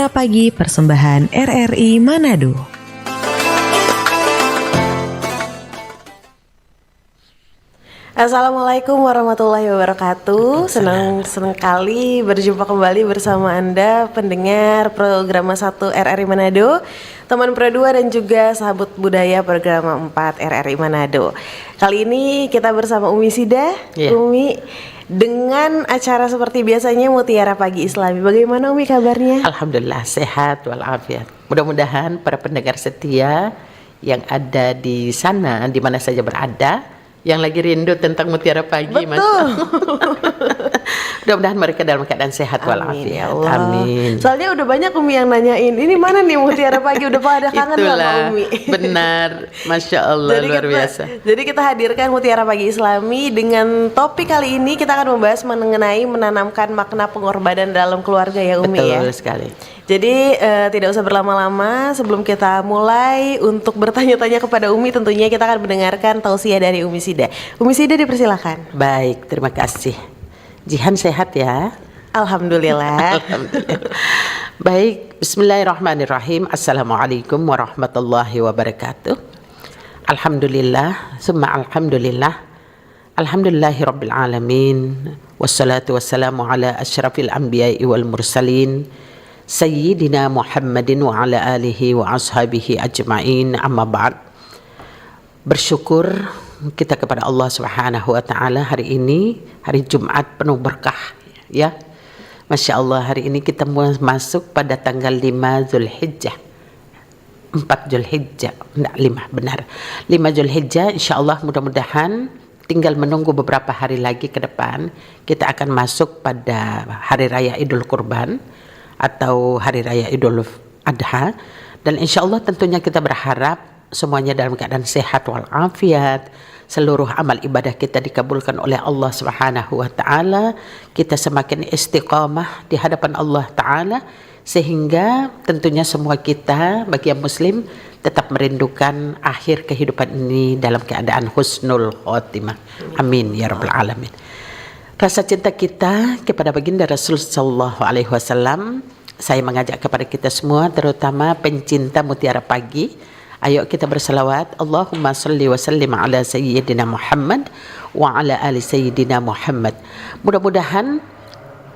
Mutiara Pagi persembahan RRI Manado. Assalamualaikum warahmatullahi wabarakatuh. Senang sekali berjumpa kembali bersama Anda pendengar program 1 RRI Manado, teman Pro 2 dan juga sahabat budaya program 4 RRI Manado. Kali ini kita bersama Umi Sida. Umi, dengan acara seperti biasanya Mutiara Pagi Islami. Bagaimana Umi kabarnya? Alhamdulillah sehat walafiat. Mudah-mudahan para pendengar setia yang ada di sana, di mana saja berada, yang lagi rindu tentang Mutiara Pagi, Mas. Mudah-mudahan mereka dalam keadaan sehat walafiat. Amin. Soalnya udah banyak Umi yang nanyain, ini mana nih Mutiara Pagi, udah pada kangen sama Umi. Benar, Masya Allah, luar biasa. Jadi kita hadirkan Mutiara Pagi Islami dengan topik kali ini kita akan membahas mengenai menanamkan makna pengorbanan dalam keluarga ya Umi. Betul ya. sekali. Jadi tidak usah berlama-lama, sebelum kita mulai untuk bertanya-tanya kepada Umi, tentunya kita akan mendengarkan tausiah dari Umi Sida. Umi Sida dipersilakan. Baik, terima kasih. Jihan sehat ya? Alhamdulillah. Alhamdulillah. Baik, bismillahirrahmanirrahim. Assalamualaikum warahmatullahi wabarakatuh. Alhamdulillah, summa alhamdulillah. Alhamdulillahi rabbil alamin. Wassalatu wassalamu ala asyrafil anbiya'i wal mursalin Sayyidina Muhammadin wa ala alihi wa ashabihi ajma'in, amma ba'd. Bersyukur kita kepada Allah Subhanahu wa taala, hari ini hari Jumat penuh berkah ya. Masya Allah, hari ini kita masuk pada tanggal 5 Zulhijjah, 4 Zulhijjah, enggak 5, benar 5 Zulhijjah. Insya Allah mudah-mudahan tinggal menunggu beberapa hari lagi ke depan kita akan masuk pada hari raya Idul Kurban atau hari raya Idul Adha, dan insya Allah tentunya kita berharap semuanya dalam keadaan sehat walafiat, seluruh amal ibadah kita dikabulkan oleh Allah Subhanahu wa taala, kita semakin istiqamah di hadapan Allah taala, sehingga tentunya semua kita bagi yang muslim tetap merindukan akhir kehidupan ini dalam keadaan husnul khotimah. Amin ya rabbal alamin. Rasa cinta kita kepada baginda Rasul sallallahu alaihi wasallam, saya mengajak kepada kita semua, terutama pencinta Mutiara Pagi, ayo kita berselawat. Allahumma salli wa sallim ala sayyidina Muhammad wa ala ali sayyidina Muhammad. Mudah-mudahan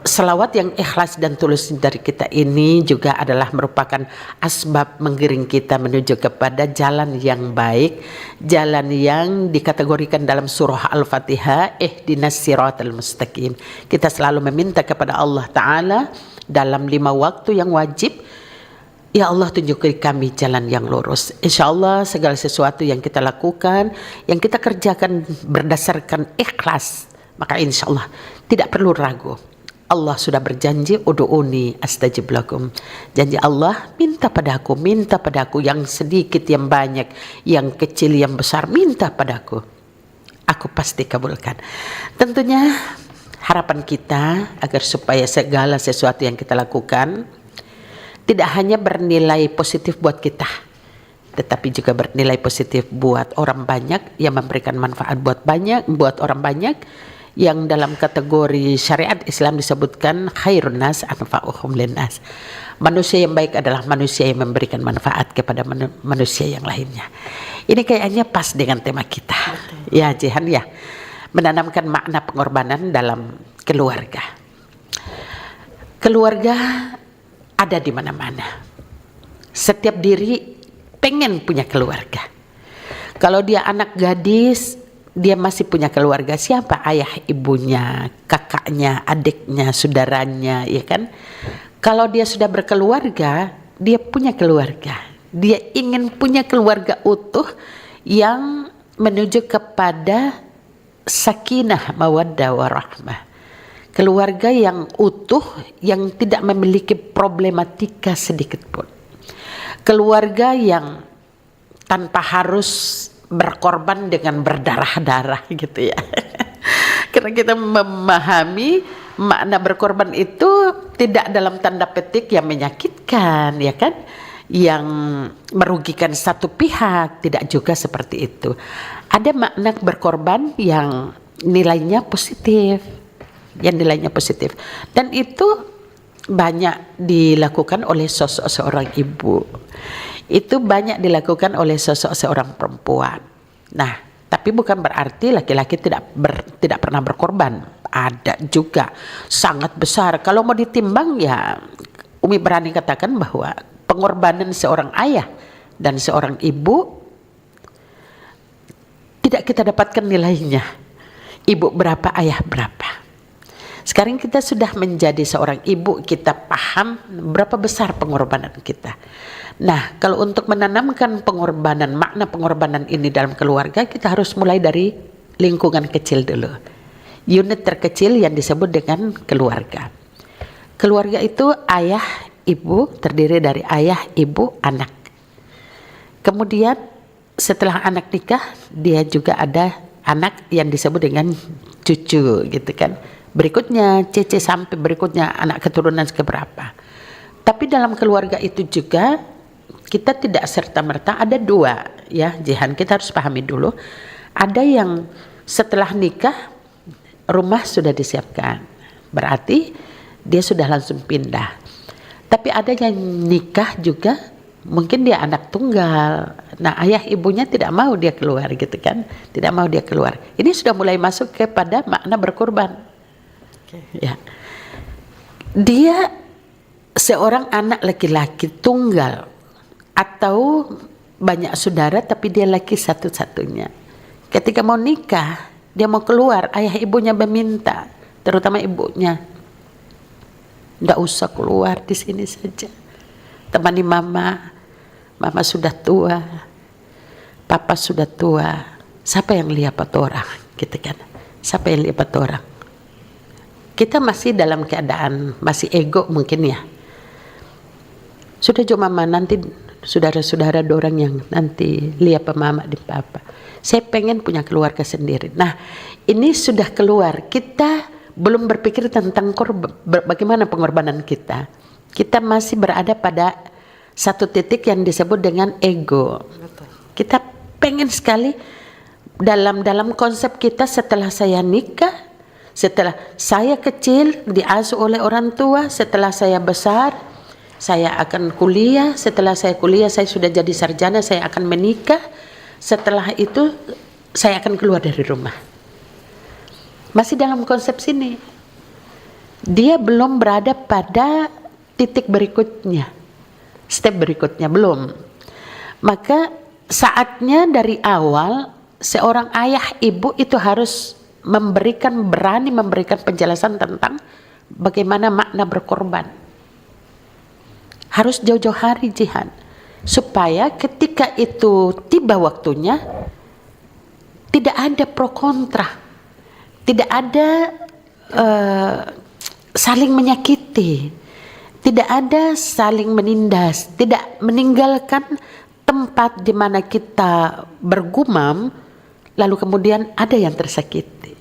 selawat yang ikhlas dan tulus dari kita ini juga adalah merupakan asbab menggiring kita menuju kepada jalan yang baik, jalan yang dikategorikan dalam surah Al-Fatihah, ihdinas siratal mustaqim. Kita selalu meminta kepada Allah Ta'ala dalam 5 waktu yang wajib, ya Allah tunjuki kami jalan yang lurus. Insya Allah segala sesuatu yang kita lakukan, yang kita kerjakan berdasarkan ikhlas, maka insya Allah tidak perlu ragu. Allah sudah berjanji, udu'uni astajib lakum. Janji Allah, minta padaku yang sedikit, yang banyak, yang kecil, yang besar, minta padaku, aku pasti kabulkan. Tentunya harapan kita agar supaya segala sesuatu yang kita lakukan tidak hanya bernilai positif buat kita, tetapi juga bernilai positif buat orang banyak, yang memberikan manfaat buat orang banyak, yang dalam kategori syariat Islam disebutkan khairun nas anfa'uhum linnas. Manusia yang baik adalah manusia yang memberikan manfaat kepada manusia yang lainnya. Ini kayaknya pas dengan tema kita. Betul. Ya Jihan ya, menanamkan makna pengorbanan dalam keluarga. Keluarga ada di mana-mana. Setiap diri pengen punya keluarga. Kalau dia anak gadis, dia masih punya keluarga. Siapa? Ayah ibunya, kakaknya, adiknya, saudaranya, ya kan? Kalau dia sudah berkeluarga, dia punya keluarga. Dia ingin punya keluarga utuh yang menuju kepada sakinah, mawaddah, warahmah. Keluarga yang utuh, yang tidak memiliki problematika sedikit pun. Keluarga yang tanpa harus berkorban dengan berdarah-darah gitu ya. Karena kita memahami makna berkorban itu tidak dalam tanda petik yang menyakitkan, ya kan, yang merugikan satu pihak, tidak juga seperti itu. Ada makna berkorban yang nilainya positif, dan itu banyak dilakukan oleh sosok seorang ibu. Itu banyak dilakukan oleh sosok seorang perempuan. Nah, tapi bukan berarti laki-laki tidak pernah berkorban. Ada juga sangat besar. Kalau mau ditimbang ya, Umi berani katakan bahwa pengorbanan seorang ayah dan seorang ibu tidak kita dapatkan nilainya. Ibu berapa, ayah berapa. Sekarang kita sudah menjadi seorang ibu, kita paham berapa besar pengorbanan kita. Nah, kalau untuk menanamkan pengorbanan, makna pengorbanan ini dalam keluarga, kita harus mulai dari lingkungan kecil dulu. Unit terkecil yang disebut dengan keluarga. Keluarga itu ayah, ibu, terdiri dari ayah, ibu, anak. Kemudian setelah anak nikah, dia juga ada anak yang disebut dengan cucu gitu kan. Berikutnya cece sampai berikutnya anak keturunan keberapa. Tapi dalam keluarga itu juga kita tidak serta-merta ada dua ya, Jihan, kita harus pahami dulu. Ada yang setelah nikah rumah sudah disiapkan, berarti dia sudah langsung pindah. Tapi ada yang nikah juga, mungkin dia anak tunggal. Nah, ayah ibunya tidak mau dia keluar gitu kan, tidak mau dia keluar. Ini sudah mulai masuk kepada makna berkorban. Ya, dia seorang anak laki-laki tunggal atau banyak saudara tapi dia laki satu-satunya. Ketika mau nikah, dia mau keluar, ayah ibunya meminta, terutama ibunya, nggak usah keluar, di sini saja, temani mama. Mama sudah tua, papa sudah tua. Siapa yang lihat orang, gitu kan? Siapa yang lihat orang? Kita masih dalam keadaan masih ego mungkin ya. Sudah cuma mama, nanti saudara-saudara dorang yang nanti lihat mama di papa. Saya pengen punya keluarga sendiri. Nah, ini sudah keluar. Kita belum berpikir tentang bagaimana pengorbanan kita. Kita masih berada pada satu titik yang disebut dengan ego. Kita pengen sekali dalam konsep kita setelah saya nikah, setelah saya kecil diasuh oleh orang tua, setelah saya besar saya akan kuliah, setelah saya kuliah saya sudah jadi sarjana, saya akan menikah, setelah itu saya akan keluar dari rumah. Masih dalam konsep sini. Dia belum berada pada titik berikutnya, step berikutnya belum. Maka saatnya dari awal seorang ayah ibu itu harus berani memberikan penjelasan tentang bagaimana makna berkorban. Harus jauh-jauh hari, Jihan, supaya ketika itu tiba waktunya tidak ada pro kontra, tidak ada saling menyakiti, tidak ada saling menindas, tidak meninggalkan tempat di mana kita bergumam lalu kemudian ada yang tersakiti.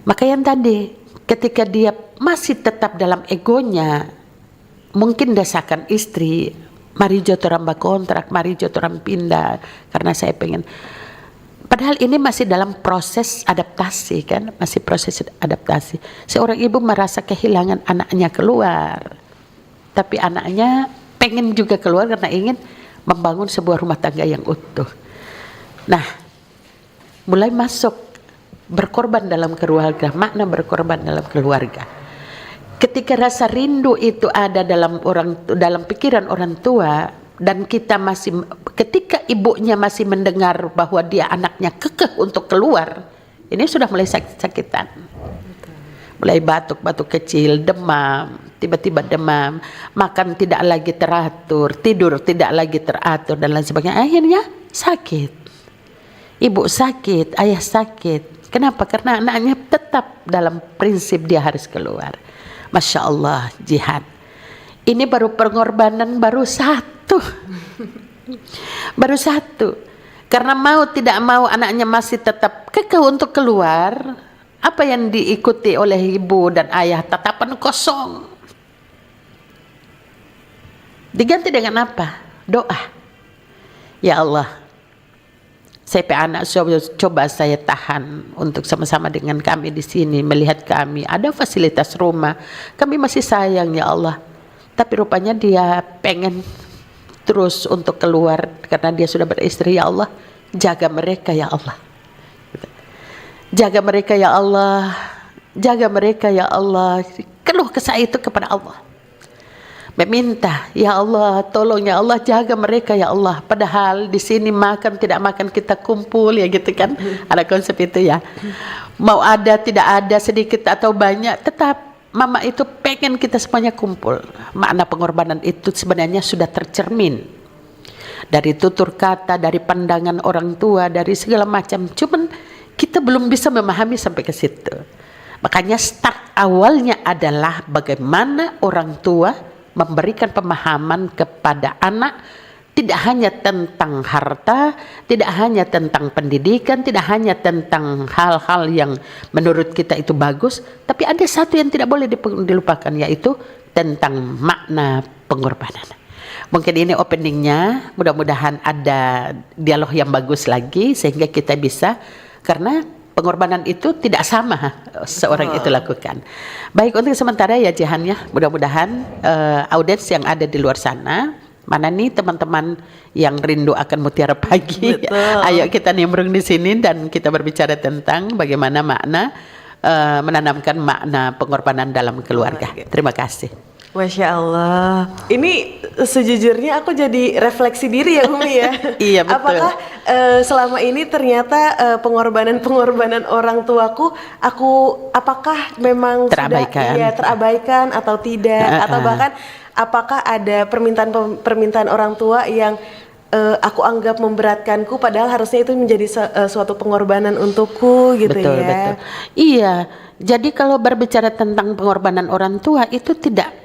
Maka yang tadi, ketika dia masih tetap dalam egonya, mungkin desakan istri, mari jotoran kontrak, mari jotoran pindah, karena saya pengen. Padahal ini masih dalam proses adaptasi kan, masih proses adaptasi. Seorang ibu merasa kehilangan anaknya keluar, tapi anaknya pengen juga keluar karena ingin membangun sebuah rumah tangga yang utuh. Nah, mulai masuk berkorban dalam keluarga, makna berkorban dalam keluarga. Ketika rasa rindu itu ada dalam pikiran orang tua, dan kita masih, ketika ibunya masih mendengar bahwa dia anaknya kekeh untuk keluar, ini sudah mulai sakit-sakitan. Mulai batuk-batuk kecil, demam, tiba-tiba demam, makan tidak lagi teratur, tidur tidak lagi teratur dan lain sebagainya. Akhirnya sakit. Ibu sakit, ayah sakit. Kenapa? Karena anaknya tetap dalam prinsip dia harus keluar. Masya Allah, Jihad. Ini baru pengorbanan baru satu. Baru satu. Karena mau tidak mau anaknya masih tetap kekeh untuk keluar. Apa yang diikuti oleh ibu dan ayah? Tatapan kosong. Diganti dengan apa? Doa. Ya Allah, Saya pe anak coba saya tahan untuk sama-sama dengan kami di sini, melihat kami ada fasilitas rumah, kami masih sayang ya Allah. Tapi rupanya dia pengen terus untuk keluar karena dia sudah beristri. Ya Allah, jaga mereka ya Allah, jaga mereka ya Allah, jaga mereka ya Allah. Keluh kesah itu kepada Allah, meminta, ya Allah, tolong ya Allah, jaga mereka ya Allah. Padahal di sini makan tidak makan kita kumpul ya gitu kan. Ada konsep itu ya. Mau ada tidak ada, sedikit atau banyak, tetap mama itu pengen kita semuanya kumpul. Makna pengorbanan itu sebenarnya sudah tercermin dari tutur kata, dari pandangan orang tua, dari segala macam. Cuman kita belum bisa memahami sampai ke situ. Makanya start awalnya adalah bagaimana orang tua memberikan pemahaman kepada anak, tidak hanya tentang harta, tidak hanya tentang pendidikan, tidak hanya tentang hal-hal yang menurut kita itu bagus, tapi ada satu yang tidak boleh dilupakan, yaitu tentang makna pengorbanan. Mungkin ini openingnya, mudah-mudahan ada dialog yang bagus lagi sehingga kita bisa, karena pengorbanan itu tidak sama seorang itu lakukan. Baik, untuk sementara ya Jihan ya, mudah-mudahan audiens yang ada di luar sana, mana nih teman-teman yang rindu akan Mutiara Pagi, ayo kita nimbrung di sini dan kita berbicara tentang bagaimana makna menanamkan makna pengorbanan dalam keluarga. Terima kasih. Masya Allah, ini sejujurnya aku jadi refleksi diri ya Umi ya. Iya betul. Apakah selama ini ternyata pengorbanan orang tuaku, apakah memang terabaikan, sudah terabaikan atau tidak, atau bahkan apakah ada permintaan orang tua yang aku anggap memberatkanku, padahal harusnya itu menjadi suatu pengorbanan untukku gitu. Betul, ya. Betul. Iya. Jadi kalau berbicara tentang pengorbanan orang tua itu tidak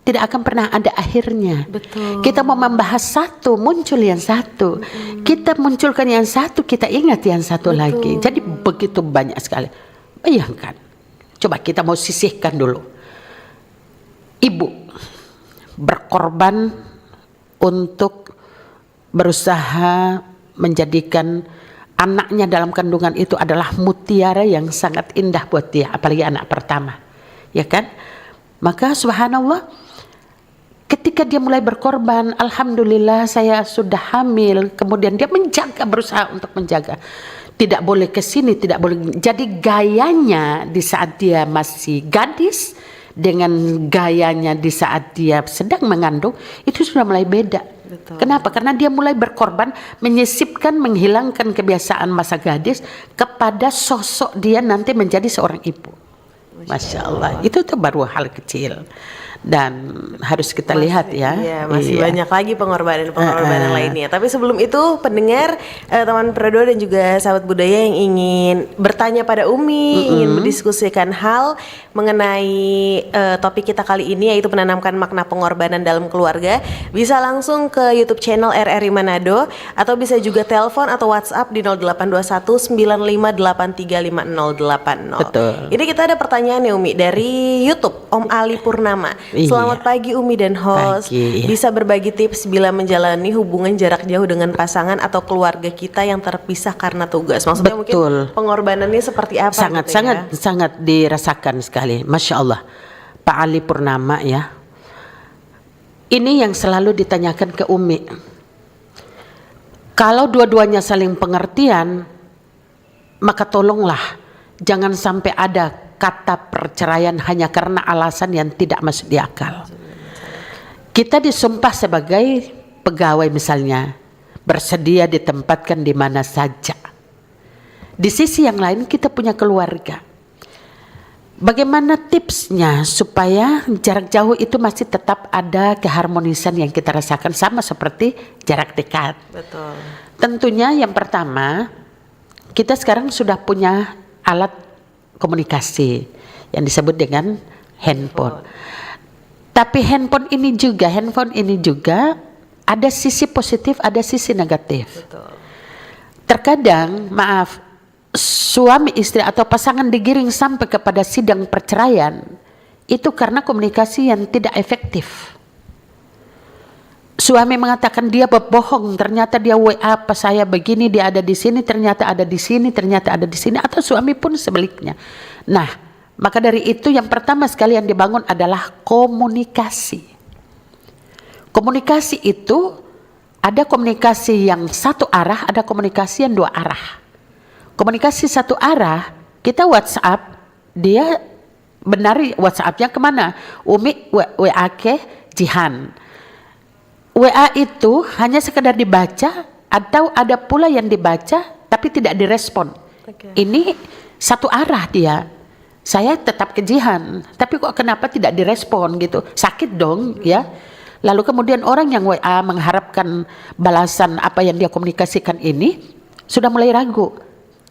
akan pernah ada akhirnya. Betul. Kita mau membahas satu, muncul yang satu. Kita munculkan yang satu, kita ingat yang satu lagi. Jadi begitu banyak sekali. Bayangkan, coba kita mau sisihkan dulu. Ibu berkorban untuk berusaha menjadikan anaknya dalam kandungan itu adalah mutiara yang sangat indah buat dia, apalagi anak pertama, ya kan? Maka subhanallah, ketika dia mulai berkorban, alhamdulillah saya sudah hamil, kemudian dia berusaha untuk menjaga. Tidak boleh ke sini, tidak boleh. Jadi gayanya di saat dia masih gadis dengan gayanya di saat dia sedang mengandung itu sudah mulai beda. Betul. Kenapa? Karena dia mulai berkorban, menyisipkan, menghilangkan kebiasaan masa gadis kepada sosok dia nanti menjadi seorang ibu. Masya Allah, itu tuh baru hal kecil dan harus kita lihat ya. Iya, masih banyak lagi pengorbanan lainnya. Tapi sebelum itu, pendengar, teman Pro2 dan juga sahabat budaya yang ingin bertanya pada Umi, ingin mendiskusikan hal mengenai topik kita kali ini, yaitu menanamkan makna pengorbanan dalam keluarga, bisa langsung ke YouTube channel RRI Manado atau bisa juga telepon atau WhatsApp di 0821 95835080. Betul. Ini kita ada pertanyaan nih Umi dari YouTube, Om Ali Purnama. Iya. Selamat pagi Umi dan host. Pagi, iya. Bisa berbagi tips bila menjalani hubungan jarak jauh dengan pasangan atau keluarga kita yang terpisah karena tugas. Maksudnya betul. Mungkin pengorbanannya seperti apa? Sangat dirasakan sekali. Masya Allah, Pak Ali Purnama ya. Ini yang selalu ditanyakan ke Umi. Kalau dua-duanya saling pengertian, maka tolonglah jangan sampai ada kata perceraian hanya karena alasan yang tidak masuk di akal. Kita disumpah sebagai pegawai misalnya, bersedia ditempatkan di mana saja. Di sisi yang lain kita punya keluarga. Bagaimana tipsnya supaya jarak jauh itu masih tetap ada keharmonisan yang kita rasakan sama seperti jarak dekat? Betul. Tentunya yang pertama, kita sekarang sudah punya alat komunikasi yang disebut dengan handphone. Tapi handphone ini juga ada sisi positif, ada sisi negatif. Betul. Terkadang, maaf, suami istri atau pasangan digiring sampai kepada sidang perceraian itu karena komunikasi yang tidak efektif. suami mengatakan dia berbohong, ternyata dia WA pas saya begini, dia ada di sini, ternyata ada di sini, ternyata ada di sini, atau suami pun sebaliknya. Nah, maka dari itu yang pertama sekali yang dibangun adalah komunikasi. Komunikasi itu ada komunikasi yang satu arah, ada komunikasi yang dua arah. Komunikasi satu arah, kita WhatsApp, dia benari WhatsAppnya kemana? Umi WA ke Jihan. WA itu hanya sekedar dibaca atau ada pula yang dibaca tapi tidak direspon. Ini satu arah dia. Saya tetap ke Jihan, tapi kok kenapa tidak direspon gitu? Sakit dong ya. Lalu kemudian orang yang WA mengharapkan balasan apa yang dia komunikasikan ini sudah mulai ragu.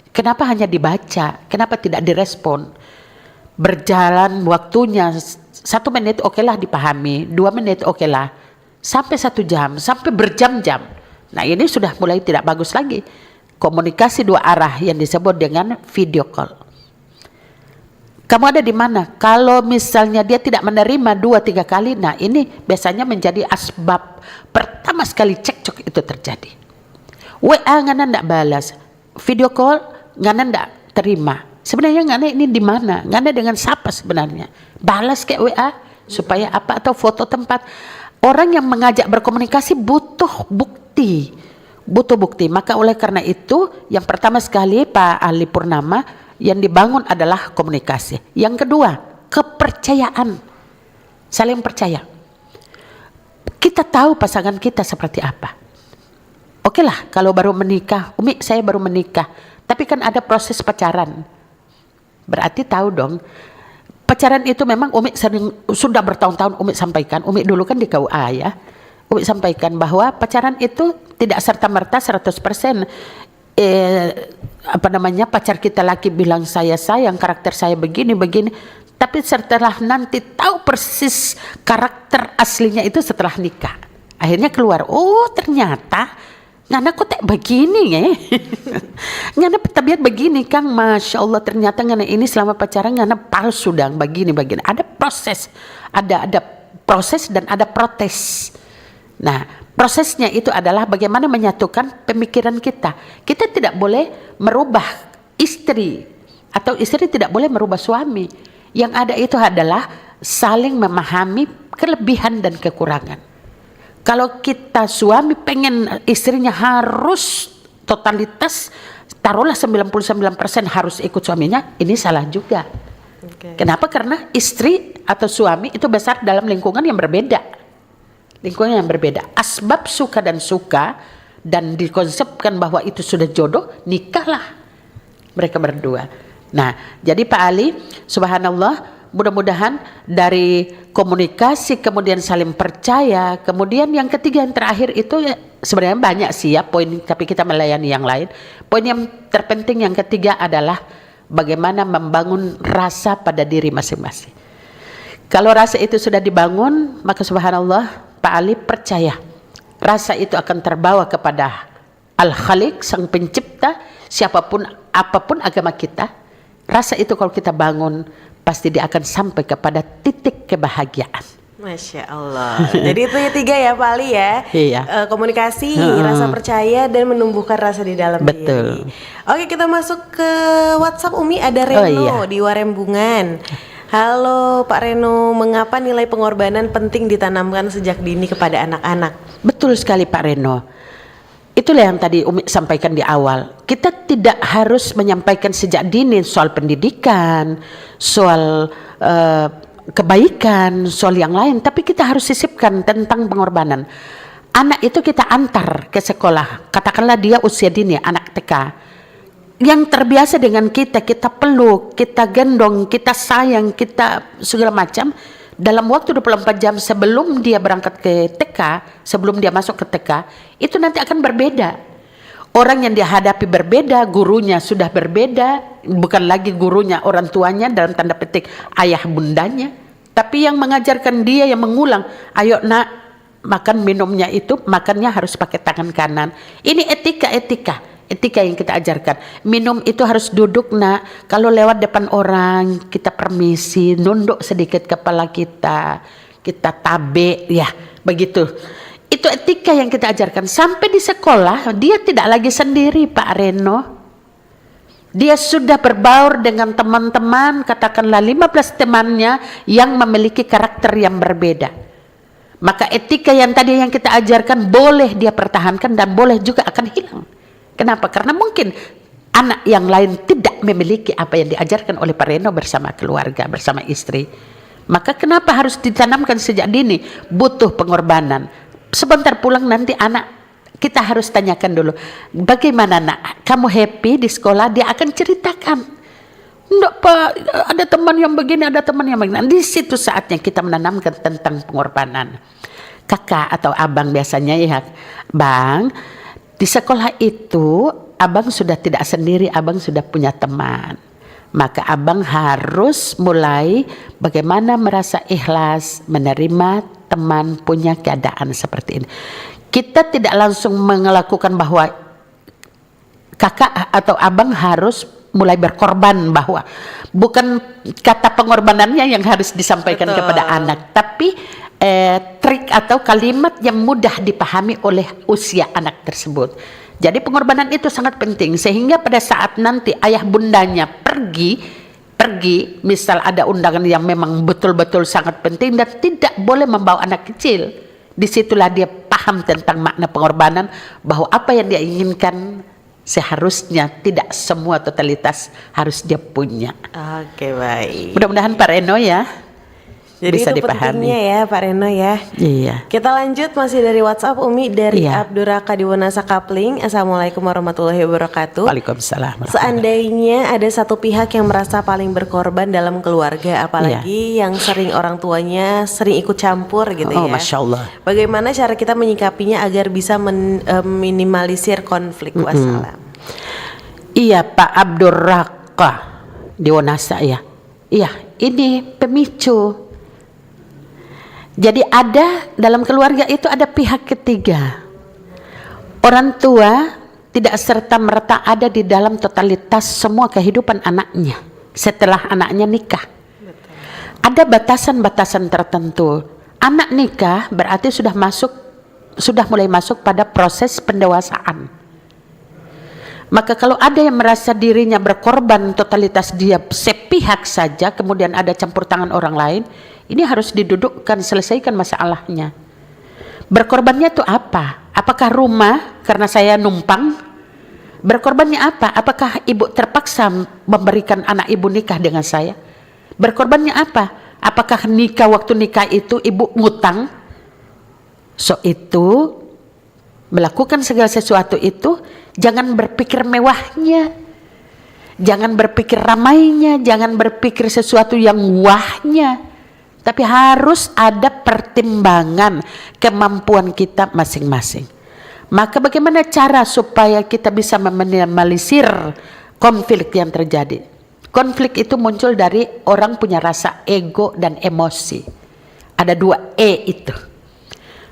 Kenapa hanya dibaca? Kenapa tidak direspon? Berjalan waktunya 1 menit okelah dipahami, 2 menit okelah. Sampai 1 jam, sampai berjam-jam. Nah ini sudah mulai tidak bagus lagi. Komunikasi dua arah yang disebut dengan video call. Kamu ada di mana? Kalau misalnya dia tidak menerima 2-3 kali, nah ini biasanya menjadi asbab pertama sekali cekcok itu terjadi. WA ngana ndak balas, video call ngana ndak terima. Sebenarnya ngana ini di mana? Ngana dengan siapa sebenarnya? Balas ke WA supaya apa, atau foto tempat. Orang yang mengajak berkomunikasi butuh bukti. Maka oleh karena itu yang pertama sekali Pak Ali Purnama yang dibangun adalah komunikasi. Yang kedua, kepercayaan. Saling percaya. Kita tahu pasangan kita seperti apa. Oke lah kalau baru menikah, Umi saya baru menikah. Tapi kan ada proses pacaran. Berarti tahu dong. Pacaran itu memang Umi sudah bertahun-tahun Umi sampaikan, Umi dulu kan di KUA ya, Umi sampaikan bahwa pacaran itu tidak serta-merta 100%. Pacar kita laki bilang saya sayang, karakter saya begini, tapi setelah nanti tahu persis karakter aslinya itu setelah nikah. Akhirnya keluar, oh ternyata ngana kok tak begini ya. Ngana tabiat begini Kang, Masya Allah ternyata ngana ini selama pacaran ngana palsu dan begini. Ada proses, ada proses dan ada protes. Nah prosesnya itu adalah bagaimana menyatukan pemikiran kita. Kita tidak boleh merubah istri atau istri tidak boleh merubah suami. Yang ada itu adalah saling memahami kelebihan dan kekurangan. Kalau kita suami pengen istrinya harus totalitas, taruhlah 99% harus ikut suaminya, ini salah juga. Kenapa? Karena istri atau suami itu besar dalam lingkungan yang berbeda. Asbab suka dan dikonsepkan bahwa itu sudah jodoh, nikahlah mereka berdua. Nah, jadi Pak Ali, subhanallah, mudah-mudahan dari komunikasi kemudian saling percaya, kemudian yang ketiga yang terakhir itu ya, sebenarnya banyak sih ya poin, tapi kita melayani yang lain. Poin yang terpenting yang ketiga adalah bagaimana membangun rasa pada diri masing-masing. Kalau rasa itu sudah dibangun, maka subhanallah Pak Ali percaya rasa itu akan terbawa kepada Al-Khaliq, Sang Pencipta, siapapun apapun agama kita. Rasa itu kalau kita bangun pasti dia akan sampai kepada titik kebahagiaan. Masya Allah. Jadi itu ya 3 ya Pak Ali ya. Iya. Komunikasi, rasa percaya dan menumbuhkan rasa di dalam Betul. diri. Oke kita masuk ke WhatsApp Umi, ada Reno di Warembungan. Halo Pak Reno, mengapa nilai pengorbanan penting ditanamkan sejak dini kepada anak-anak? Betul sekali Pak Reno. Itulah yang tadi Umi sampaikan di awal. Kita tidak harus menyampaikan sejak dini soal pendidikan, soal kebaikan, soal yang lain, tapi kita harus sisipkan tentang pengorbanan. Anak itu kita antar ke sekolah, katakanlah dia usia dini, anak TK. Yang terbiasa dengan kita peluk, kita gendong, kita sayang, kita segala macam. Dalam waktu 24 jam sebelum dia berangkat ke TK, sebelum dia masuk ke TK, itu nanti akan berbeda. Orang yang dia hadapi berbeda, gurunya sudah berbeda, bukan lagi gurunya, orang tuanya dalam tanda petik ayah bundanya, tapi yang mengajarkan dia, yang mengulang, ayo nak, makan minumnya itu, makannya harus pakai tangan kanan. Ini etika yang kita ajarkan. Minum itu harus duduk nak, kalau lewat depan orang kita permisi, nunduk sedikit kepala kita tabe ya, begitu. Itu etika yang kita ajarkan. Sampai di sekolah dia tidak lagi sendiri, Pak Reno. Dia sudah berbaur dengan teman-teman, katakanlah 15 temannya yang memiliki karakter yang berbeda. Maka etika yang tadi yang kita ajarkan boleh dia pertahankan dan boleh juga akan hilang. Kenapa? Karena mungkin anak yang lain tidak memiliki apa yang diajarkan oleh Pak Reno bersama keluarga, bersama istri. Maka kenapa harus ditanamkan sejak dini? Butuh pengorbanan. Sebentar pulang nanti anak kita harus tanyakan dulu, bagaimana nak, kamu happy di sekolah? Dia akan ceritakan. Enggak Pak, ada teman yang begini, ada teman yang begini. Di situ saatnya kita menanamkan tentang pengorbanan. Kakak atau abang biasanya ya, Bang, di sekolah itu abang sudah tidak sendiri, abang sudah punya teman. Maka abang harus mulai bagaimana merasa ikhlas menerima teman punya keadaan seperti ini. Kita tidak langsung melakukan bahwa kakak atau abang harus mulai berkorban, bahwa bukan kata pengorbanannya yang harus disampaikan kepada anak, tapi trik atau kalimat yang mudah dipahami oleh usia anak tersebut. Jadi pengorbanan itu sangat penting, sehingga pada saat nanti ayah bundanya pergi, misal ada undangan yang memang betul-betul sangat penting dan tidak boleh membawa anak kecil. Disitulah dia paham tentang makna pengorbanan, bahwa apa yang dia inginkan seharusnya tidak semua totalitas harus dia punya. Oke, baik. Mudah-mudahan Pak Reno ya Jadi bisa itu dipahami. pentingnya ya Pak Reno ya. Iya. Kita lanjut masih dari WhatsApp Umi dari Iya. Abdurraka di Wonasa Kapling. Assalamualaikum warahmatullahi wabarakatuh. Waalaikumsalam. Seandainya ada satu pihak yang merasa paling berkorban dalam keluarga, apalagi yang sering orang tuanya sering ikut campur gitu Oh, ya. Masya Allah. Bagaimana cara kita menyikapinya agar bisa minimalisir konflik? Wassalam. Iya Pak Abdurraka di Wonasa ya. Iya, ini pemicu. Jadi ada dalam keluarga itu ada pihak ketiga. Orang tua tidak serta-merta ada di dalam totalitas semua kehidupan anaknya setelah anaknya nikah. Ada batasan-batasan tertentu. Anak nikah berarti sudah mulai masuk pada proses pendewasaan. Maka kalau ada yang merasa dirinya berkorban, totalitas dia sepihak saja, kemudian ada campur tangan orang lain, ini harus didudukkan, selesaikan masalahnya. Berkorbannya itu apa? Apakah rumah karena saya numpang? Berkorbannya apa? Apakah ibu terpaksa memberikan anak ibu nikah dengan saya? Berkorbannya apa? Apakah waktu nikah itu ibu ngutang? So itu melakukan segala sesuatu itu jangan berpikir mewahnya, jangan berpikir ramainya, jangan berpikir sesuatu yang wahnya, tapi harus ada pertimbangan kemampuan kita masing-masing. Maka bagaimana cara supaya kita bisa meminimalisir konflik yang terjadi? Konflik itu muncul dari orang punya rasa ego dan emosi. Ada 2 E itu.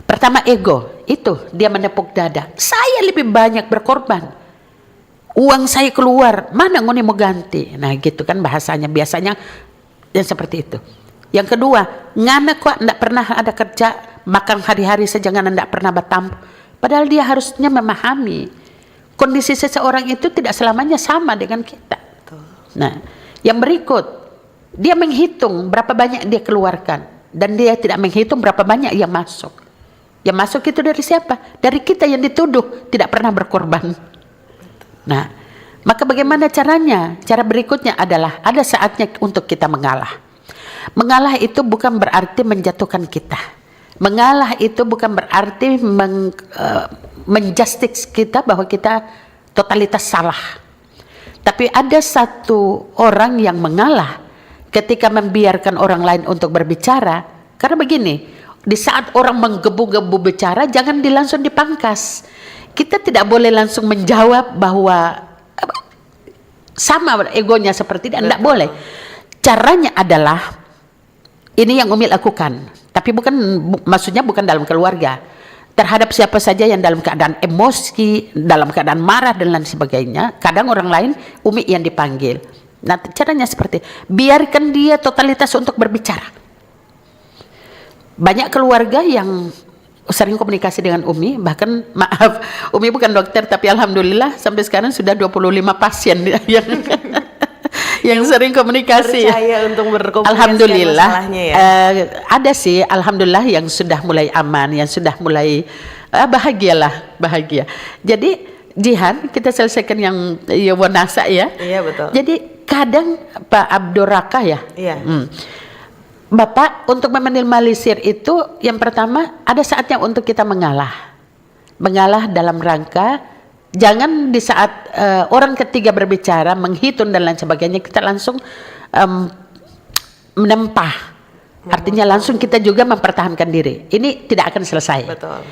Pertama ego, itu dia menepuk dada. Saya lebih banyak berkorban. Uang saya keluar, mana ngoni mau ganti? Nah gitu kan bahasanya, biasanya yang seperti itu. Yang kedua, ngana kok ndak pernah ada kerja, makan hari-hari saja ngana ndak pernah bertamu. Padahal dia harusnya memahami kondisi seseorang itu tidak selamanya sama dengan kita. Nah, yang berikut, dia menghitung berapa banyak dia keluarkan dan dia tidak menghitung berapa banyak yang masuk. Yang masuk itu dari siapa? Dari kita yang dituduh tidak pernah berkorban. Nah, maka bagaimana caranya? Cara berikutnya adalah ada saatnya untuk kita mengalah. Mengalah itu bukan berarti menjatuhkan kita. Mengalah itu bukan berarti menjustis kita bahwa kita totalitas salah. Tapi ada satu orang yang mengalah ketika membiarkan orang lain untuk berbicara. Karena begini, di saat orang menggebu-gebu bicara, jangan langsung dipangkas. Kita tidak boleh langsung menjawab bahwa sama egonya seperti dia, tidak boleh. Caranya adalah ini yang Umi lakukan, tapi maksudnya bukan dalam keluarga. Terhadap siapa saja yang dalam keadaan emosi, dalam keadaan marah dan lain sebagainya, kadang orang lain Umi yang dipanggil. Nah caranya seperti, biarkan dia totalitas untuk berbicara. Banyak keluarga yang sering komunikasi dengan Umi, bahkan maaf, Umi bukan dokter tapi alhamdulillah sampai sekarang sudah 25 pasien yang sering komunikasi. Percaya untuk berkomunikasi Alhamdulillah, masalahnya ya. ada sih alhamdulillah yang sudah mulai aman, yang sudah mulai bahagia. Jadi Jihan, kita selesaikan yang Yowonasa ya. Iya betul. Jadi kadang Pak Abdurraka ya. Iya. Bapak untuk meminimalisir itu yang pertama ada saatnya untuk kita mengalah dalam rangka jangan di saat orang ketiga berbicara menghitung dan lain sebagainya kita langsung menempah. Artinya langsung kita juga mempertahankan diri. Ini tidak akan selesai. Betul.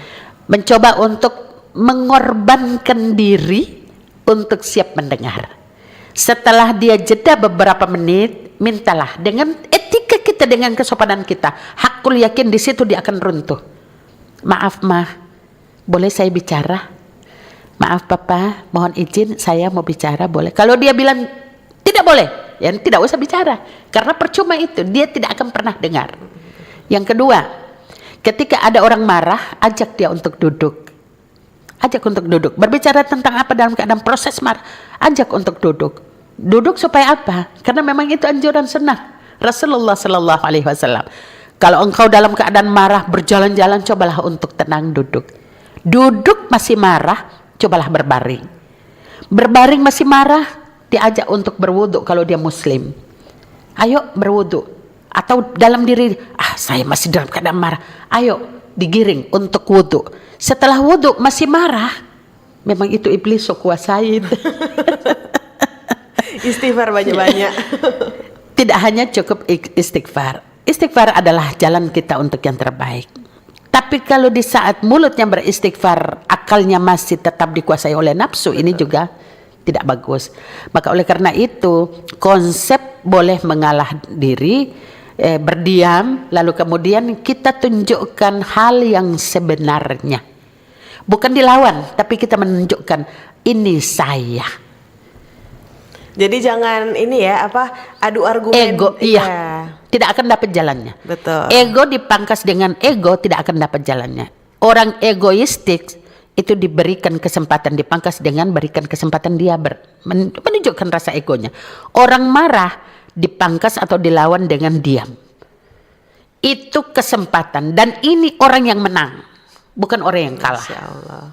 Mencoba untuk mengorbankan diri untuk siap mendengar. Setelah dia jeda beberapa menit, mintalah dengan etika kita, dengan kesopanan kita. Hakul yakin di situ dia akan runtuh. Maaf Ma, boleh saya bicara? Maaf Papa, mohon izin saya mau bicara, boleh? Kalau dia bilang tidak boleh, ya tidak usah bicara. Karena percuma itu, dia tidak akan pernah dengar. Yang kedua, ketika ada orang marah, ajak dia untuk duduk. Ajak untuk duduk. Berbicara tentang apa dalam keadaan proses marah, ajak untuk duduk. Duduk supaya apa? Karena memang itu anjuran sunnah Rasulullah Sallallahu Alaihi Wasallam. Kalau engkau dalam keadaan marah berjalan-jalan, cobalah untuk tenang duduk. Duduk masih marah, cobalah berbaring. Berbaring masih marah, diajak untuk berwudu kalau dia muslim. Ayo berwudu. Atau dalam diri, saya masih dalam keadaan marah. Ayo digiring untuk wudu. Setelah wudu masih marah, memang itu iblis so kuasain. Istighfar banyak-banyak. Tidak hanya cukup istighfar. Istighfar adalah jalan kita untuk yang terbaik. Tapi kalau di saat mulutnya beristighfar, akalnya masih tetap dikuasai oleh nafsu, ini juga tidak bagus. Maka oleh karena itu, konsep boleh mengalah diri, berdiam, lalu kemudian kita tunjukkan hal yang sebenarnya. Bukan dilawan, tapi kita menunjukkan ini saya. Jadi jangan ini ya adu argumen. Ego, iya. Tidak akan dapat jalannya. Betul. Ego dipangkas dengan ego tidak akan dapat jalannya. Orang egoistik itu diberikan kesempatan, dipangkas dengan berikan kesempatan dia menunjukkan rasa egonya. Orang marah dipangkas atau dilawan dengan diam. Itu kesempatan, dan ini orang yang menang, bukan orang yang kalah. Masya Allah.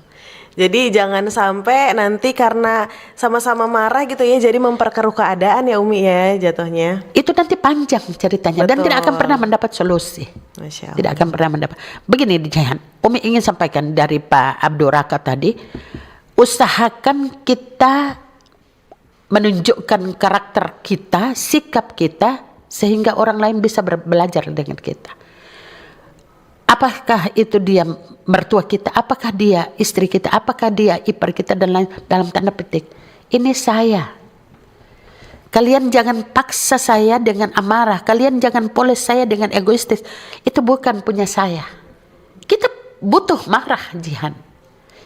Jadi jangan sampai nanti karena sama-sama marah gitu ya, jadi memperkeruh keadaan ya Umi ya jatuhnya. Itu nanti panjang ceritanya. Betul. Dan tidak akan pernah mendapat solusi. Masya Allah. Tidak akan pernah mendapat. Begini Jihan, Umi ingin sampaikan dari Pak Abdurraka tadi, usahakan kita menunjukkan karakter kita, sikap kita, sehingga orang lain bisa belajar dengan kita. Apakah itu dia mertua kita, apakah dia istri kita, apakah dia ipar kita, dan lain, dalam tanda petik ini saya. Kalian jangan paksa saya dengan amarah, kalian jangan poles saya dengan egoistis. Itu bukan punya saya. Kita butuh marah Jihan,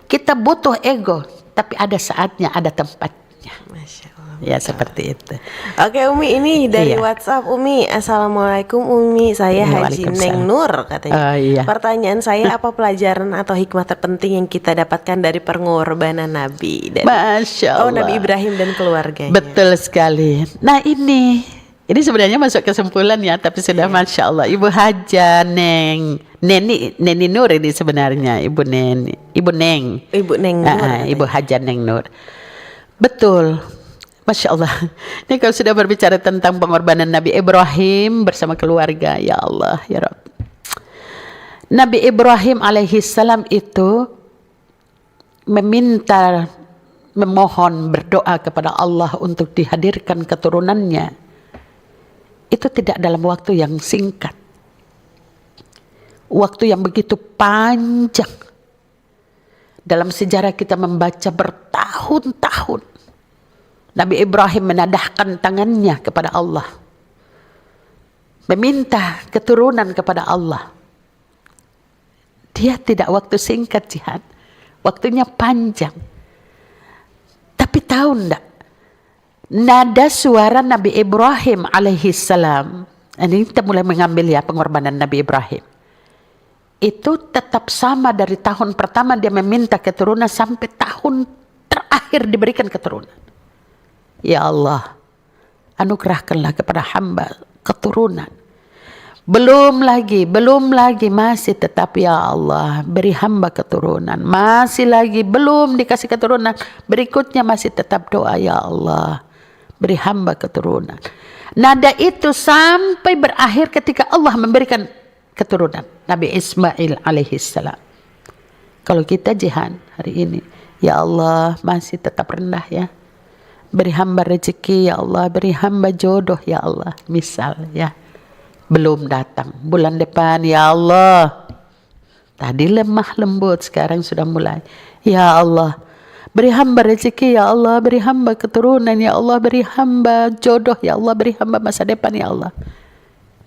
kita butuh ego, tapi ada saatnya, ada tempatnya. Masya Allah. Ya seperti itu. Oke Umi, ini dari Iya. WhatsApp Umi. Assalamualaikum Umi, saya Haji Waalaikumsalam. Neng Nur katanya. Iya. Pertanyaan saya, apa pelajaran atau hikmah terpenting yang kita dapatkan dari pengorbanan Nabi dan Masya Allah. Nabi Ibrahim dan keluarganya? Betul sekali. Nah ini sebenarnya masuk kesimpulan ya, tapi sudah Masya Allah. Ibu Haja Neni Nur ini sebenarnya Ibu Neng. Ibu Neng Nur. Ibu Haja Neng Nur. Betul. Masya Allah. Ini kalau sudah berbicara tentang pengorbanan Nabi Ibrahim bersama keluarga, ya Allah, ya Rabb. Nabi Ibrahim alaihissalam itu memohon, berdoa kepada Allah untuk dihadirkan keturunannya. Itu tidak dalam waktu yang singkat. Waktu yang begitu panjang. Dalam sejarah kita membaca bertahun-tahun. Nabi Ibrahim menadahkan tangannya kepada Allah, meminta keturunan kepada Allah. Dia tidak waktu singkat Jihan, waktunya panjang. Tapi tahu enggak, nada suara Nabi Ibrahim alaihissalam, ini kita mulai mengambil ya pengorbanan Nabi Ibrahim. itu tetap sama dari tahun pertama dia meminta keturunan sampai tahun terakhir diberikan keturunan. Ya Allah, anugerahkanlah kepada hamba keturunan. Belum lagi masih tetap ya Allah beri hamba keturunan. Masih lagi belum dikasih keturunan, berikutnya masih tetap doa ya Allah beri hamba keturunan. Nada itu sampai berakhir ketika Allah memberikan keturunan Nabi Ismail alaihissalam. Kalau kita jihan hari ini, ya Allah masih tetap rendah ya. Beri hamba rezeki ya Allah, beri hamba jodoh ya Allah. Misal ya, belum datang. Bulan depan ya Allah. Tadi lemah lembut, sekarang sudah mulai. Ya Allah, beri hamba rezeki ya Allah, beri hamba keturunan ya Allah, beri hamba jodoh ya Allah, beri hamba masa depan ya Allah.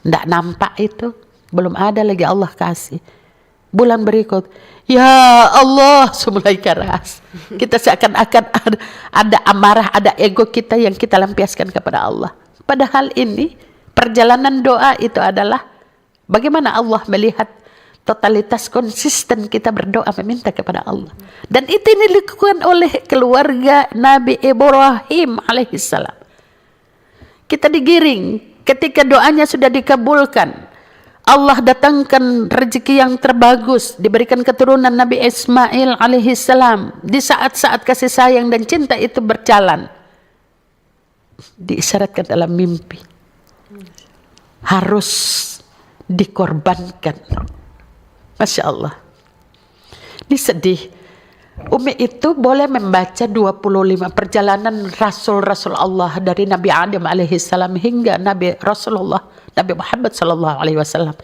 Tidak nampak itu, belum ada lagi Allah kasih. Bulan berikut, ya Allah, mulai keras. Kita seakan-akan ada amarah, ada ego kita yang kita lampiaskan kepada Allah. Padahal ini perjalanan doa itu adalah bagaimana Allah melihat totalitas konsisten kita berdoa meminta kepada Allah. Dan itu ini dilakukan oleh keluarga Nabi Ibrahim alaihissalam. Kita digiring ketika doanya sudah dikabulkan. Allah datangkan rezeki yang terbagus, diberikan keturunan Nabi Ismail alaihissalam. Di saat-saat kasih sayang dan cinta itu berjalan, diisyaratkan dalam mimpi harus dikorbankan. Masya Allah, ini sedih. Umi itu boleh membaca 25 perjalanan Rasul-Rasul Allah dari Nabi Adam alaihissalam hingga Nabi Rasulullah Nabi Muhammad sallallahu alaihi wasallam.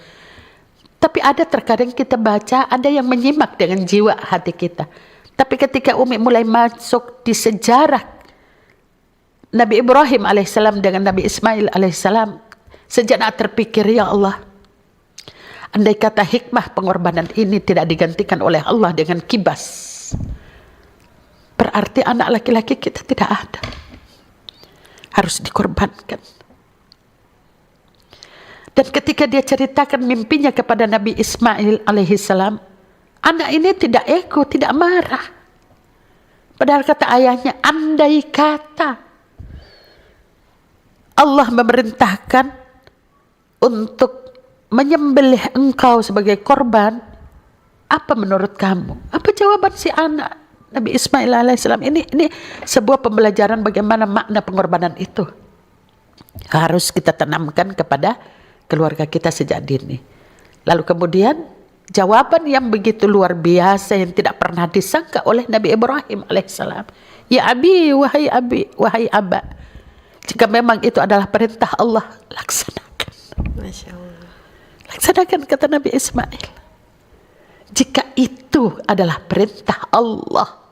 Tapi ada terkadang kita baca, ada yang menyimak dengan jiwa hati kita. Tapi ketika Umi mulai masuk di sejarah Nabi Ibrahim alaihissalam dengan Nabi Ismail alaihissalam, sejenak terpikir, ya Allah, andai kata hikmah pengorbanan ini tidak digantikan oleh Allah dengan kibas, berarti anak laki-laki kita tidak ada, harus dikorbankan. Dan ketika dia ceritakan mimpinya kepada Nabi Ismail alaihissalam, anak ini tidak ego, tidak marah. Padahal kata ayahnya, andai kata Allah memerintahkan untuk menyembelih engkau sebagai korban, apa menurut kamu? Apa jawaban si anak Nabi Ismail alaihissalam? Ini sebuah pembelajaran bagaimana makna pengorbanan itu harus kita tanamkan kepada keluarga kita sejak dini. Lalu kemudian jawaban yang begitu luar biasa yang tidak pernah disangka oleh Nabi Ibrahim alaihissalam. Ya abi, wahai aba, jika memang itu adalah perintah Allah, laksanakan. Masya Allah. Laksanakan, kata Nabi Ismail. Jika itu adalah perintah Allah,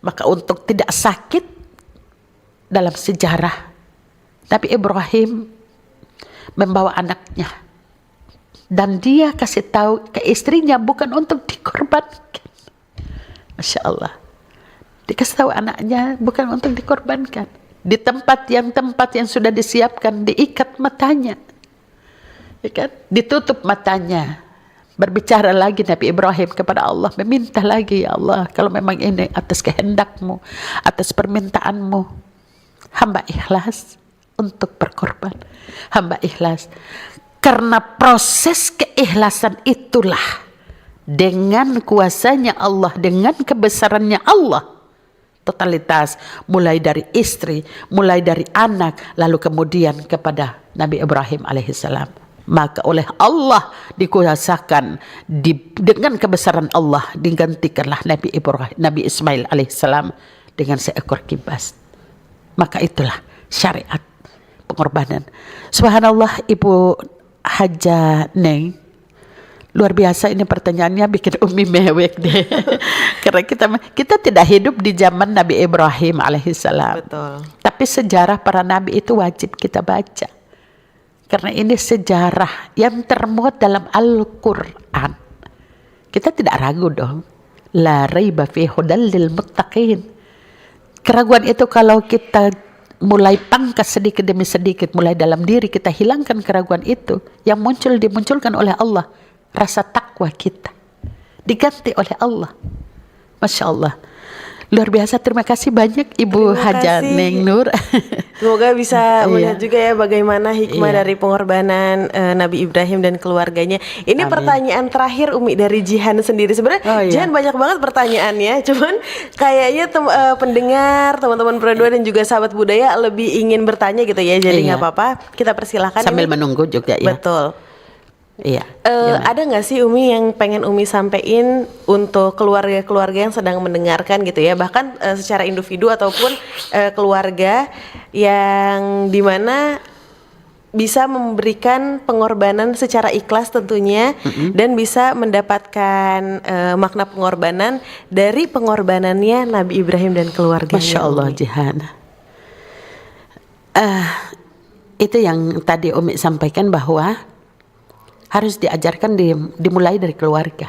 maka untuk tidak sakit dalam sejarah Nabi Ibrahim membawa anaknya dan dia kasih tahu ke istrinya bukan untuk dikorbankan. Masya Allah, dikasih tahu anaknya bukan untuk dikorbankan. Di tempat yang sudah disiapkan, diikat matanya, ya kan? Ditutup matanya. Berbicara lagi Nabi Ibrahim kepada Allah, meminta lagi, ya Allah, kalau memang ini atas kehendakmu, atas permintaanmu, hamba ikhlas untuk berkorban. Hamba ikhlas. Karena proses keikhlasan itulah, dengan kuasanya Allah, dengan kebesarannya Allah, totalitas, mulai dari istri, mulai dari anak, lalu kemudian kepada Nabi Ibrahim alaihissalam. Maka oleh Allah dikuasakan, dengan kebesaran Allah digantikanlah Nabi Ismail alaihissalam dengan seekor kibas. Maka itulah syariat pengorbanan. Subhanallah, Ibu Haja Neng, luar biasa ini pertanyaannya, bikin Umi mewek deh. Karena kita tidak hidup di zaman Nabi Ibrahim alaihissalam. Betul. Tapi sejarah para nabi itu wajib kita baca. Karena ini sejarah yang termuat dalam Al-Quran. Kita tidak ragu dong. La raiba fi hudal lil muttaqin. Keraguan itu kalau kita mulai pangkas sedikit demi sedikit, mulai dalam diri kita hilangkan keraguan itu, yang dimunculkan oleh Allah, rasa takwa kita diganti oleh Allah. Masya Allah, luar biasa. Terima kasih banyak Ibu Terima Haja kasih. Neng Nur. Semoga bisa melihat Iya. juga ya bagaimana hikmah Iya. dari pengorbanan Nabi Ibrahim dan keluarganya. Ini Amin. pertanyaan terakhir Umi dari Jihan sendiri. Sebenarnya Oh, iya. Jihan banyak banget pertanyaannya, cuman kayaknya pendengar, teman-teman Pro2 dan juga sahabat budaya lebih ingin bertanya gitu ya. Jadi Iya. nggak apa-apa, kita persilahkan. Sambil ini. menunggu juga ya. Betul. Iya. Gimana? Ada nggak sih Umi yang pengen Umi sampein untuk keluarga-keluarga yang sedang mendengarkan gitu ya, bahkan secara individu ataupun keluarga yang dimana bisa memberikan pengorbanan secara ikhlas tentunya dan bisa mendapatkan makna pengorbanan dari pengorbanannya Nabi Ibrahim dan keluarganya. Masya Allah Umi. Jihan. Itu yang tadi Umi sampaikan bahwa harus diajarkan dimulai dari keluarga.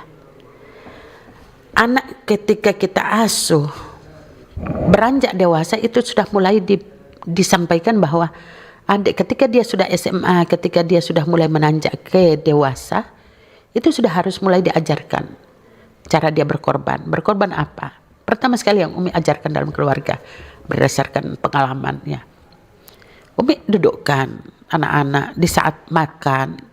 Anak ketika kita asuh beranjak dewasa itu sudah mulai disampaikan bahwa adik ketika dia sudah SMA, ketika dia sudah mulai menanjak ke dewasa, itu sudah harus mulai diajarkan cara dia berkorban. Berkorban apa? Pertama sekali yang Umi ajarkan dalam keluarga berdasarkan pengalamannya. Umi dudukkan anak-anak di saat makan,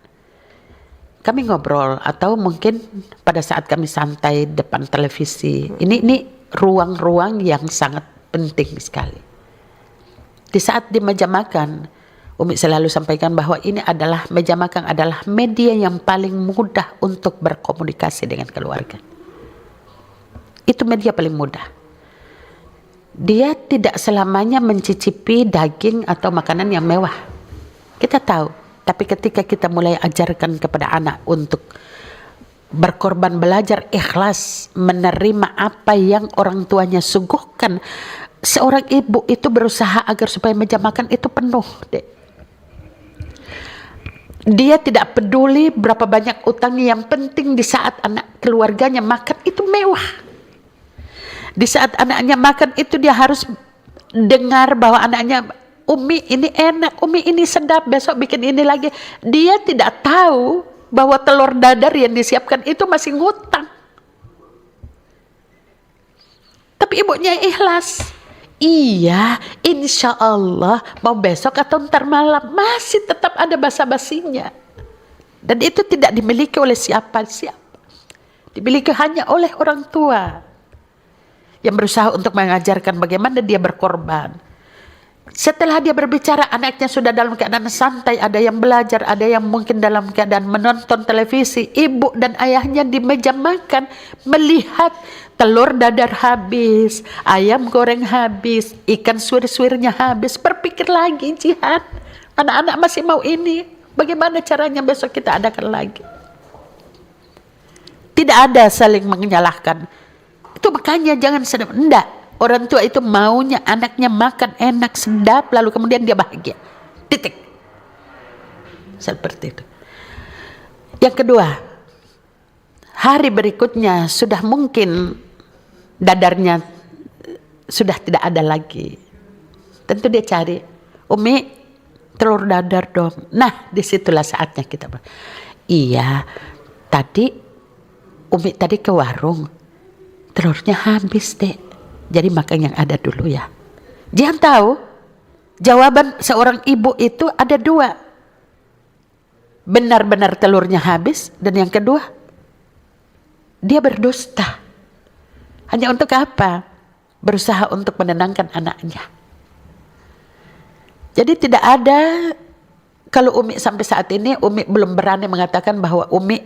kami ngobrol, atau mungkin pada saat kami santai depan televisi. Ini ruang-ruang yang sangat penting sekali. Di saat di meja makan, Umi selalu sampaikan bahwa ini adalah meja makan adalah media yang paling mudah untuk berkomunikasi dengan keluarga. Itu media paling mudah. Dia tidak selamanya mencicipi daging atau makanan yang mewah. Kita tahu. Tapi ketika kita mulai ajarkan kepada anak untuk berkorban, belajar ikhlas, menerima apa yang orang tuanya suguhkan. Seorang ibu itu berusaha agar supaya meja makan itu penuh, Dek. Dia tidak peduli berapa banyak utangnya, yang penting di saat anak keluarganya makan itu mewah. Di saat anaknya makan itu dia harus dengar bahwa anaknya, Umi ini enak, Umi ini sedap, besok bikin ini lagi. Dia tidak tahu bahwa telur dadar yang disiapkan itu masih ngutang. Tapi ibunya ikhlas. Iya, insya Allah mau besok atau ntar malam masih tetap ada basa-basinya. Dan itu tidak dimiliki oleh siapa-siapa. Dimiliki hanya oleh orang tua yang berusaha untuk mengajarkan bagaimana dia berkorban. Setelah dia berbicara, anaknya sudah dalam keadaan santai, ada yang belajar, ada yang mungkin dalam keadaan menonton televisi. Ibu dan ayahnya di meja makan melihat telur dadar habis, ayam goreng habis, ikan suir-suirnya habis. Berpikir lagi, Jihan, anak-anak masih mau ini, bagaimana caranya besok kita adakan lagi. Tidak ada saling menyalahkan. Itu makanya jangan sedap, enggak. Orang tua itu maunya anaknya makan enak, sedap, lalu kemudian dia bahagia. Titik. Seperti itu. Yang kedua, hari berikutnya sudah mungkin dadarnya sudah tidak ada lagi. Tentu dia cari, Umi telur dadar dong. Nah, disitulah saatnya kita. Iya, tadi Umi tadi ke warung, telurnya habis, Dek. Jadi makan yang ada dulu ya. Jangan tahu, jawaban seorang ibu itu ada dua. Benar-benar telurnya habis, dan yang kedua, dia berdusta. Hanya untuk apa? Berusaha untuk menenangkan anaknya. Jadi tidak ada, kalau Umi sampai saat ini, Umi belum berani mengatakan bahwa Umi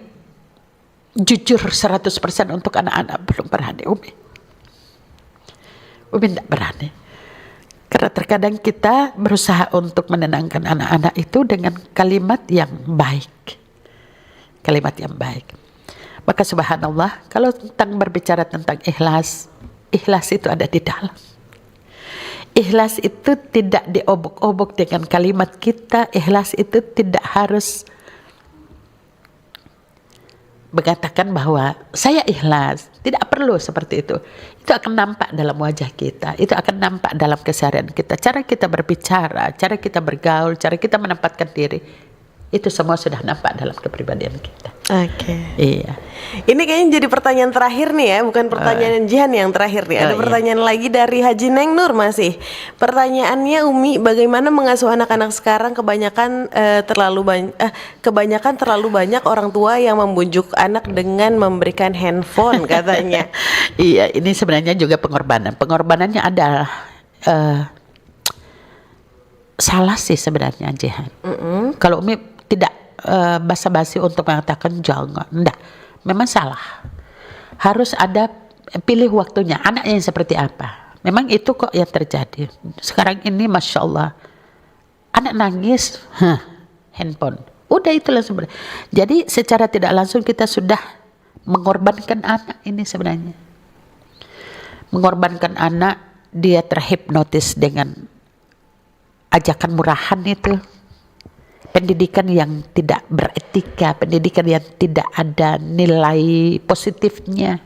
jujur 100% untuk anak-anak. Belum berani Umi. Umi tidak berani. Karena terkadang kita berusaha untuk menenangkan anak-anak itu dengan kalimat yang baik. Kalimat yang baik. Maka subhanallah, kalau berbicara tentang ikhlas, ikhlas itu ada di dalam. Ikhlas itu tidak diobok-obok dengan kalimat kita. Ikhlas itu tidak harus mengatakan bahwa saya ikhlas. Tidak perlu seperti itu. Itu akan nampak dalam wajah kita. Itu akan nampak dalam keseharian kita. Cara kita berbicara, cara kita bergaul, cara kita menempatkan diri. Itu semua sudah nampak dalam kepribadian kita. Oke. Iya. Ini kayaknya jadi pertanyaan terakhir nih ya, bukan pertanyaan Jihan yang terakhir nih. Ada pertanyaan lagi dari Haji Neng Nur masih. Pertanyaannya Umi, bagaimana mengasuh anak-anak sekarang kebanyakan terlalu banyak orang tua yang membujuk anak dengan memberikan handphone katanya. Iya, ini sebenarnya juga pengorbanan. Pengorbanannya adalah salah sih sebenarnya Jihan. Kalau Umi tidak basa-basi untuk mengatakan jangan, enggak, memang salah. Harus ada pilih waktunya, anaknya yang seperti apa. Memang itu kok yang terjadi. Sekarang ini Masya Allah, anak nangis, handphone. Udah itulah sebenarnya. Jadi secara tidak langsung kita sudah mengorbankan anak ini sebenarnya. Mengorbankan anak, dia terhipnotis dengan ajakan murahan itu. Pendidikan yang tidak beretika, pendidikan yang tidak ada nilai positifnya.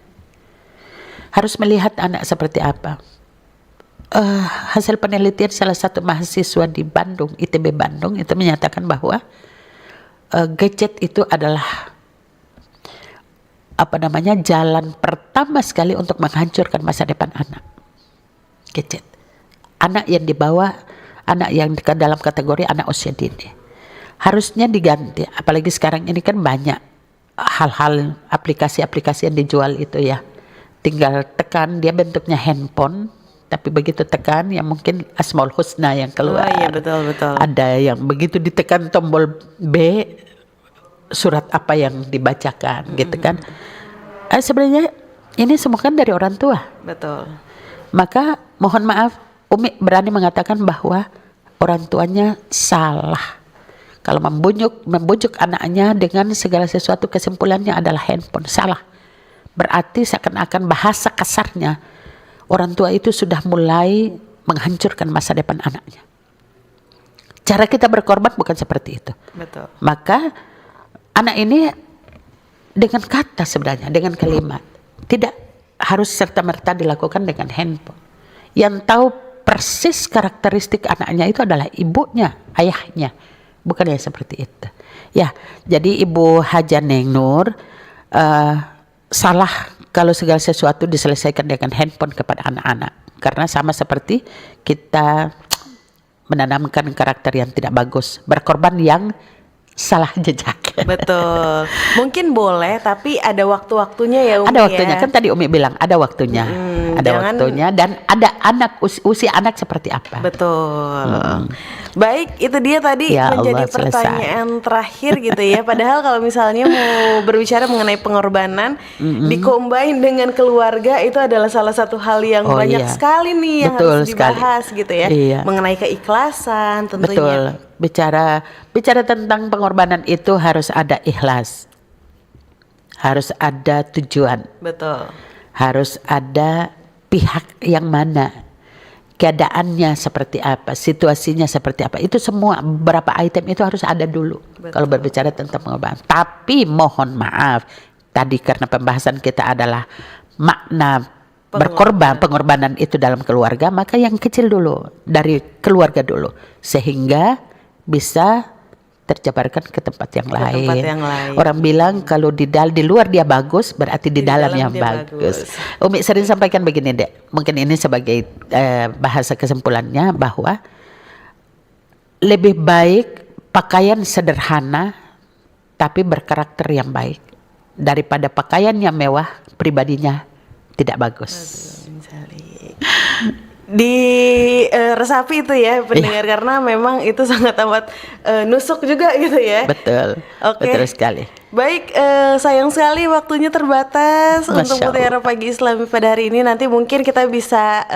Harus melihat anak seperti apa. Hasil penelitian salah satu mahasiswa di Bandung, ITB Bandung, itu menyatakan bahwa gadget itu adalah jalan pertama sekali untuk menghancurkan masa depan anak. Gadget. Anak yang dibawa, anak yang dalam kategori anak usia dini. Harusnya diganti, apalagi sekarang ini kan banyak hal-hal aplikasi-aplikasi yang dijual itu ya, tinggal tekan, dia bentuknya handphone, tapi begitu tekan ya mungkin Asmaul Husna yang keluar. Iya betul. Ada yang begitu ditekan tombol B, surat apa yang dibacakan gitu kan. Sebenarnya ini semua kan dari orang tua. Betul. Maka mohon maaf, Umi berani mengatakan bahwa orang tuanya salah. Kalau membujuk anaknya dengan segala sesuatu, kesimpulannya adalah handphone. Salah. Berarti seakan-akan bahasa kasarnya, orang tua itu sudah mulai menghancurkan masa depan anaknya. Cara kita berkorban bukan seperti itu. Betul. Maka anak ini dengan kata sebenarnya, dengan kalimat. Tidak harus serta-merta dilakukan dengan handphone. Yang tahu persis karakteristik anaknya itu adalah ibunya, ayahnya. Bukan yang seperti itu. Ya, jadi Ibu Haja Neng Nur salah kalau segala sesuatu diselesaikan dengan handphone kepada anak-anak. Karena sama seperti kita menanamkan karakter yang tidak bagus, berkorban yang salah jejak. Betul. Mungkin boleh, tapi ada waktu-waktunya ya Umi. Ada waktunya, kan tadi Umi bilang ada waktunya. Waktunya dan ada anak, usia anak seperti apa. Betul. Baik, itu dia tadi Ya menjadi Allah, pertanyaan terakhir gitu ya. Padahal kalau misalnya mau berbicara mengenai pengorbanan, dikombain dengan keluarga, itu adalah salah satu hal yang banyak sekali nih yang harus dibahas gitu ya. Iya. Mengenai keikhlasan tentunya. Betul. Bicara tentang pengorbanan itu harus ada ikhlas. Harus ada tujuan. Betul. Harus ada pihak yang mana, keadaannya seperti apa, situasinya seperti apa. Itu semua, beberapa item itu harus ada dulu. Kalau berbicara tentang pengorbanan. Tapi mohon maaf, tadi karena pembahasan kita adalah makna pengorbanan itu dalam keluarga, maka yang kecil dulu, dari keluarga dulu, sehingga bisa terjabarkan ke tempat yang lain. Orang bilang kalau di luar dia bagus, berarti di dalam yang bagus. Umi sering sampaikan begini Dek, mungkin ini sebagai bahasa kesimpulannya, bahwa lebih baik pakaian sederhana tapi berkarakter yang baik daripada pakaian yang mewah pribadinya tidak bagus. Resapi itu ya pendengar, karena memang itu sangat amat nusuk juga gitu ya. Betul. Betul sekali. Baik, sayang sekali waktunya terbatas untuk Mutiara Pagi Islami pada hari ini. Nanti mungkin kita bisa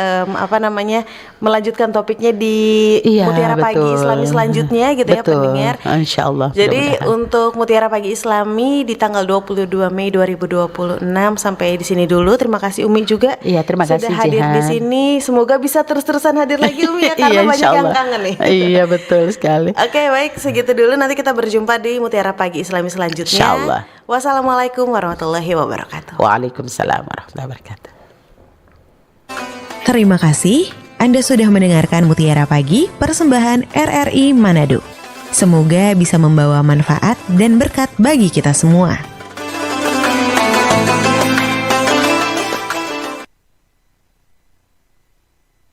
melanjutkan topiknya di Mutiara Pagi Islami selanjutnya gitu ya pendengar. Insya Allah. Jadi untuk Mutiara Pagi Islami di tanggal 22 Mei 2026 sampai di sini dulu. Terima kasih Umi juga. Iya, terima kasih sudah hadir di sini. Semoga bisa terus-terusan hadir lagi Umi ya, karena banyak yang kangen nih. Iya, betul sekali. Oke, baik, segitu dulu. Nanti kita berjumpa di Mutiara Pagi Islami selanjutnya. Allah. Wassalamualaikum warahmatullahi wabarakatuh. Waalaikumsalam warahmatullahi wabarakatuh. Terima kasih Anda sudah mendengarkan Mutiara Pagi persembahan RRI Manado. Semoga bisa membawa manfaat dan berkat bagi kita semua.